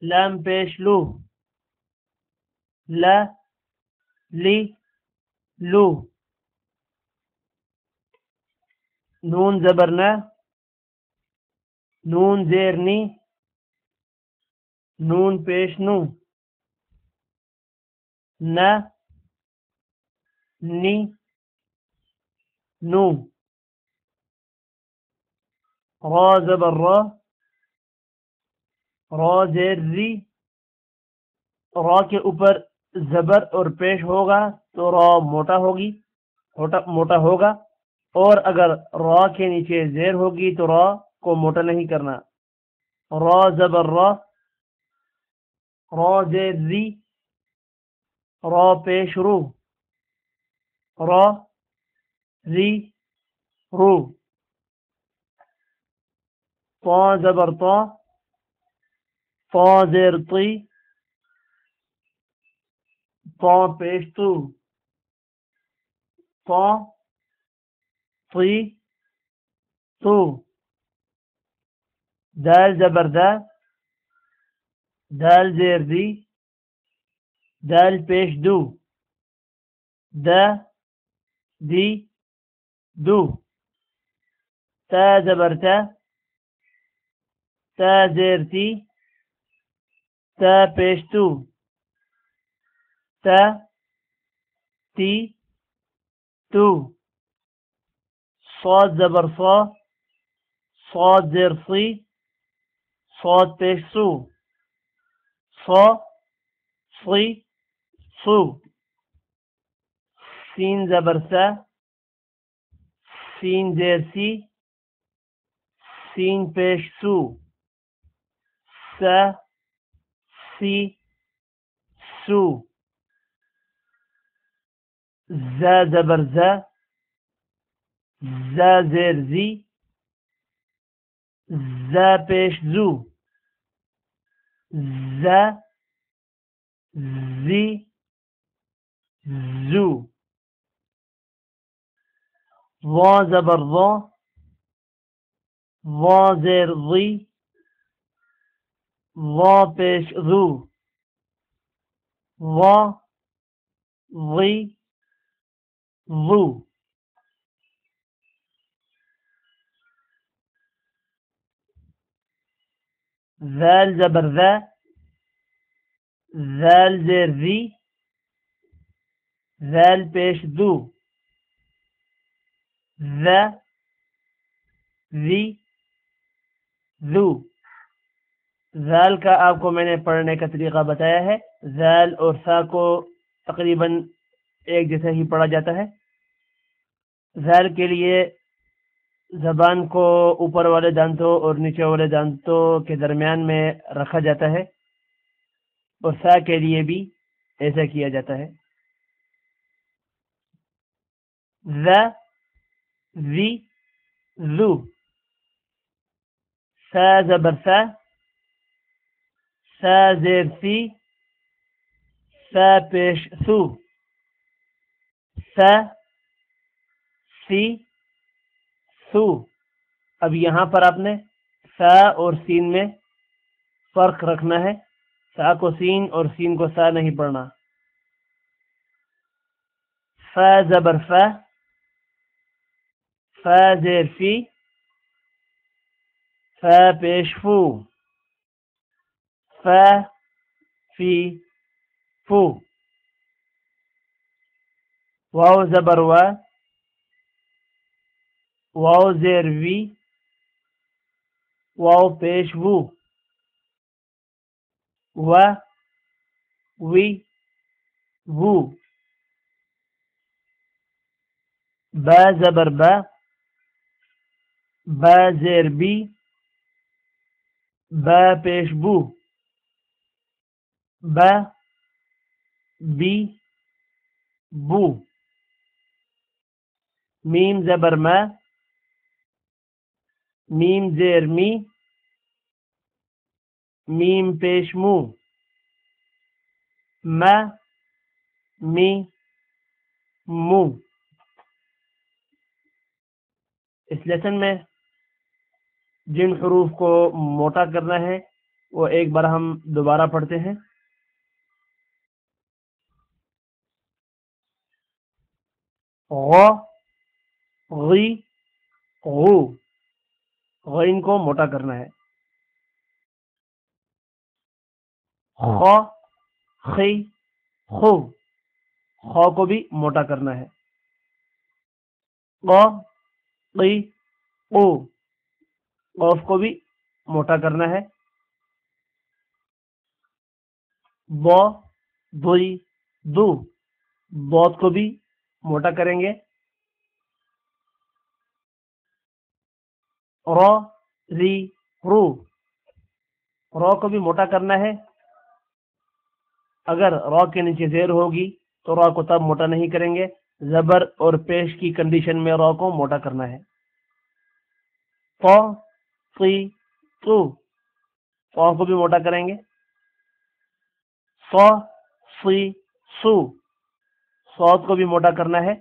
Lump पेश लू, ल ली लू। नून जबर न, नून जेर नी, नून पेश नू, न नी नू। रा जबर रा, रा जेर री। रा के ऊपर जबर और पेश होगा तो रा मोटा होगी, मोटा होगा। और अगर रा के नीचे जेर होगी तो रा को मोटा नहीं करना। रा जबर रा, रा जेर री, रा पेश रू, रा री रू। ता जबर ता, ता जेर ती, ता पेश तू, ता ती तू। दाल जबर दा, दाल जेर दी, दाल पेश दू, दा दी दू। ता जबर ता, ता जेर ती, ता पेश तू, ता ती तू। صاد जबर صا، صاد जेर सी, صاد पेश सू, صا सी सू। सीन जबर सा, सीन जेर सी, सीन पेश सू, सा सी सू। जा जबर जा, जा जेर जी, जा पेश जू, जा जी जू। वा जबर वा, वा जेर जी, वा पेश जू, वा जी जू। ذال जबर ذا، ذال जेर ذी, ذال पेश दू, ذا ذी ذू। ज़ाल का आपको मैंने पढ़ने का तरीका बताया है। ज़ाल और सा को तकरीबन एक जैसा ही पढ़ा जाता है। ज़ाल के लिए जबान को ऊपर वाले दांतों और नीचे वाले दांतों के दरमियान में रखा जाता है, और सा के लिए भी ऐसा किया जाता है। ज़ा ज़ी ज़ू। सा जबर सा, सा जेर सी, सा पेश सू, सा सी सू। अब यहां पर आपने सा और सीन में फर्क रखना है। सा को सीन और सीन को सा नहीं पढ़ना। फा जबर फा, फा जेर फी, फा पेश फू, फा फी फू। वाव जबर वा, वाव जेर वी, वाव पेश वू, वा वी वू। बा जबर बा, बा जेर बी, बा पेश बू, बा बी बू। मीम जबर मा, मीम जेर मी, मीम पेश मू, मा मी मू। इस लेसन में जिन हरूफ को मोटा करना है वो एक बार हम दोबारा पढ़ते हैं। गौ, गी, गु। गईन को मोटा करना है। खौ, खी, खु। खौ को भी मोटा करना है। गौ, गी, गु। गौफ को भी मोटा करना है। बौ, दुई, दु। बौत को भी मोटा करेंगे। रौ, री, रू। रौ को भी मोटा करना है। अगर रौ के नीचे जेर होगी तो रौ को तब मोटा नहीं करेंगे, जबर और पेश की कंडीशन में रौ को मोटा करना है। फौ, सी, सु। फौ को भी मोटा करेंगे। सौ, सी, सु। सौत को भी मोटा करना है।